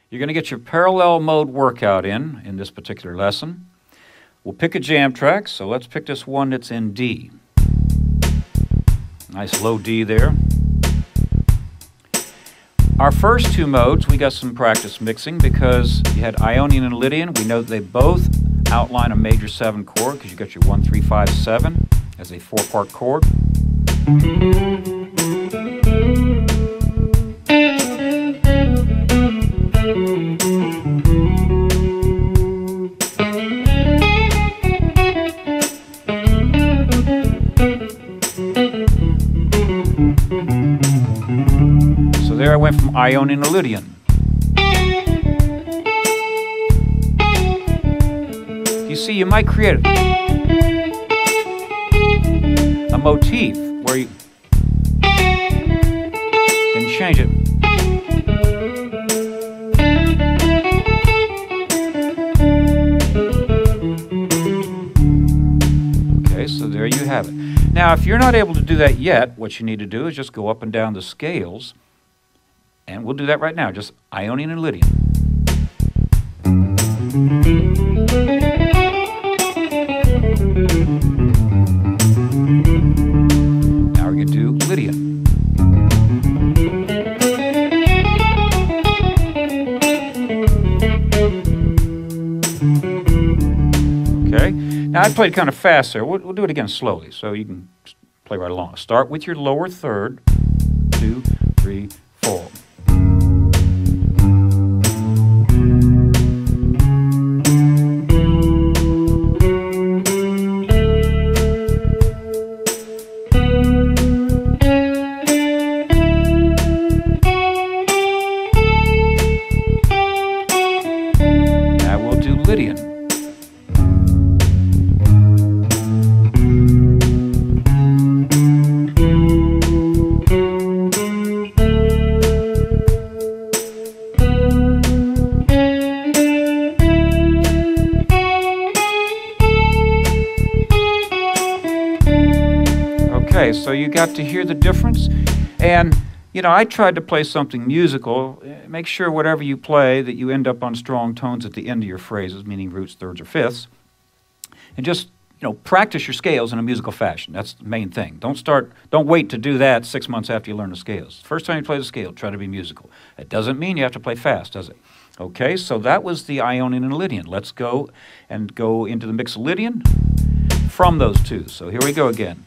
You're going to get your parallel mode workout in this particular lesson. We'll pick a jam track, so let's pick this one that's in D. Nice low D there. Our first two modes, we got some practice mixing because you had Ionian and Lydian. We know that they both outline a major 7 chord because you got your 1, 3, 5, 7 as a 4-part chord. So there I went from Ionian to Lydian. You see, you might create a motif where you can change it. Okay, so there you have it. Now, if you're not able to do that yet, what you need to do is just go up and down the scales, and we'll do that right now, just Ionian and Lydian. Now we're going to do Lydian. Okay, now I played kind of fast there. We'll do it again slowly so you can play right along. Start with your lower third, 2, 3, 4. Lydian. Okay, so you got to hear the difference, and you know, I tried to play something musical. Make sure whatever you play that you end up on strong tones at the end of your phrases, meaning roots, thirds, or fifths. And just, you know, practice your scales in a musical fashion. That's the main thing. Don't wait to do that 6 months after you learn the scales. First time you play the scale, try to be musical. It doesn't mean you have to play fast, does it? Okay, so that was the Ionian and Lydian. Let's go into the mix of Lydian from those two. So here we go again.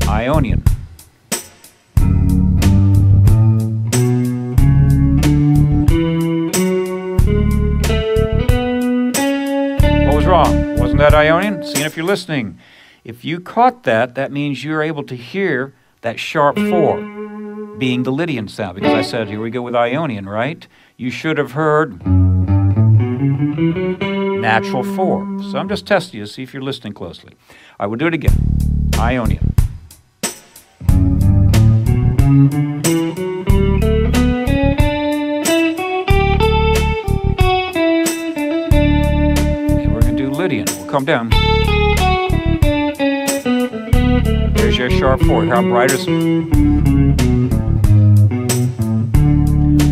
Ionian. Wrong. Wasn't that Ionian? Seeing if you're listening. If you caught that, that means you're able to hear that sharp 4 being the Lydian sound, because I said, here we go with Ionian, right? You should have heard natural 4. So I'm just testing you to see if you're listening closely. I will do it again. Ionian. Lydian. We'll come down. There's your sharp 4. How bright is it?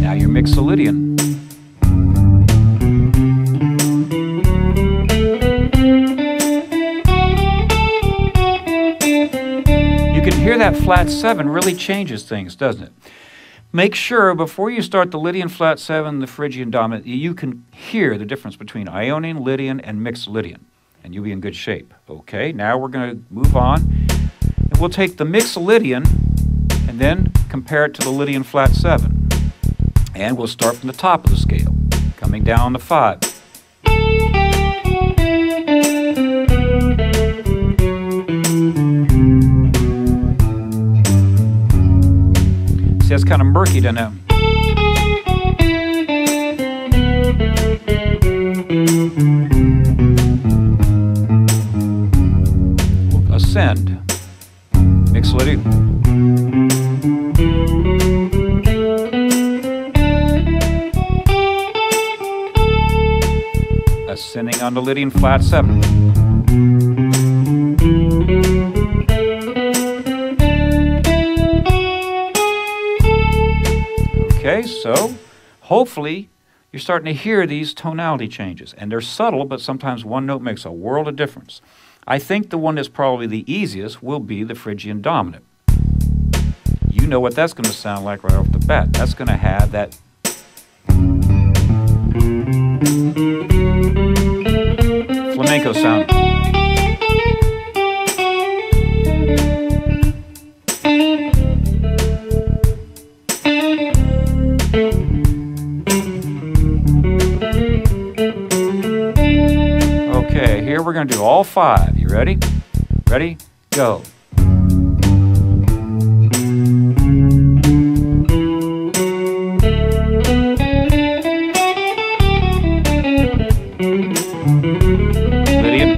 Now your mix of Lydian. You can hear that flat 7 really changes things, doesn't it? Make sure before you start the Lydian flat 7, the Phrygian dominant, you can hear the difference between Ionian, Lydian, and mixed Lydian, and you'll be in good shape. Okay, now we're going to move on, and we'll take the mixed Lydian and then compare it to the Lydian flat 7. And we'll start from the top of the scale, coming down to 5. See, that's kind of murky, doesn't it? We'll ascend. Mix Lydian. Ascending on the Lydian flat 7. Okay, so hopefully you're starting to hear these tonality changes. And they're subtle, but sometimes one note makes a world of difference. I think the one that's probably the easiest will be the Phrygian dominant. You know what that's going to sound like right off the bat. That's going to have that flamenco sound. Okay, here we're going to do all 5. You ready? Ready? Go. Lydian.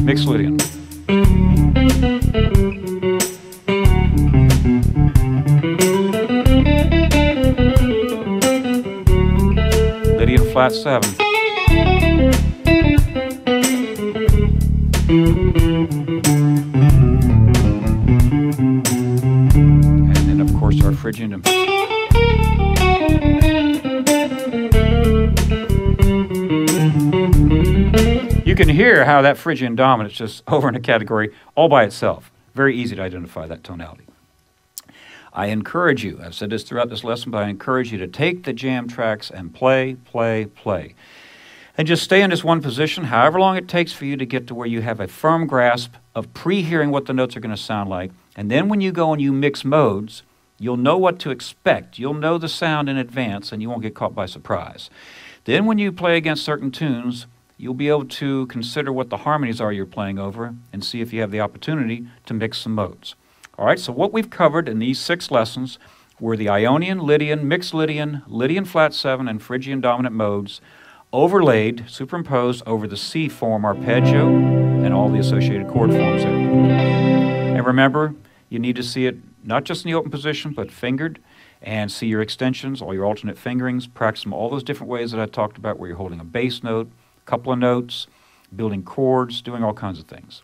Mixed Lydian. Lydian flat 7. And then of course our Phrygian. You can hear how that Phrygian dominant's just over in a category all by itself. Very easy to identify that tonality. I encourage you, I've said this throughout this lesson, but I encourage you to take the jam tracks and play, play, play. And just stay in this one position, however long it takes for you to get to where you have a firm grasp of pre-hearing what the notes are going to sound like. And then when you go and you mix modes, you'll know what to expect. You'll know the sound in advance and you won't get caught by surprise. Then when you play against certain tunes, you'll be able to consider what the harmonies are you're playing over and see if you have the opportunity to mix some modes. All right, so what we've covered in these 6 lessons were the Ionian, Lydian, mixed Lydian, Lydian flat 7, and Phrygian dominant modes overlaid, superimposed over the C form arpeggio and all the associated chord forms there. And remember, you need to see it not just in the open position, but fingered, and see your extensions, all your alternate fingerings, practice them all those different ways that I talked about where you're holding a bass note, a couple of notes, building chords, doing all kinds of things.